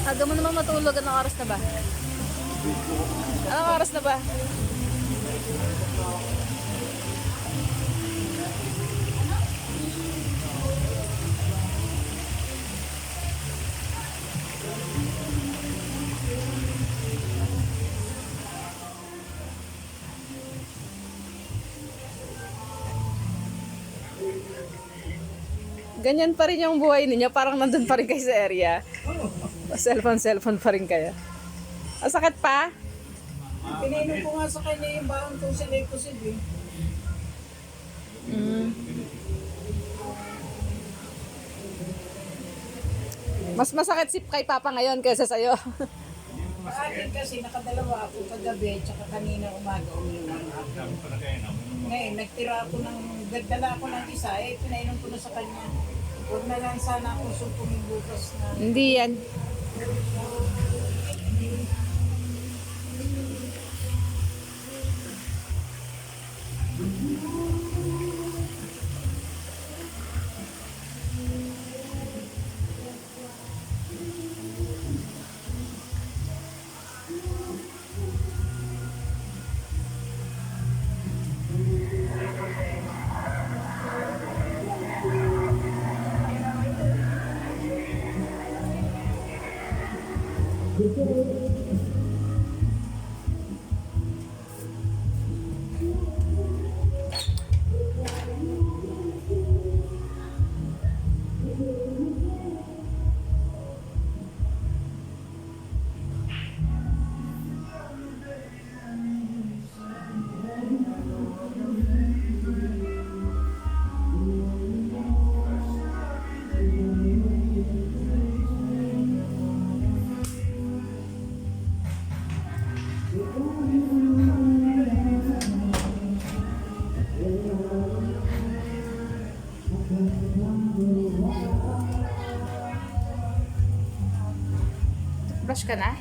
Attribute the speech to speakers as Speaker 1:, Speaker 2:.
Speaker 1: Aga mo naman matulog. Anong oras na ba? Anong oras na ba? Ganyan pa rin yung buhay ninyo. Parang nandun pa rin kayo sa area. Cellphone pa rin kayo. Ang sakit pa?
Speaker 2: Pinainom ko nga sa kanya yung baon kong si Lecosid eh.
Speaker 1: Mas masakit si kay Papa ngayon kaysa sa'yo.
Speaker 2: Sa akin kasi nakadalawa ako kagabi tsaka kanina umaga uminom ako. Ngayon nagtira ako ng, dala ako ng isa eh, pinainom ko na sa kanya. Huwag na lang sana ako sumpungin bukas na.
Speaker 1: Hindi yan. Brush ka na?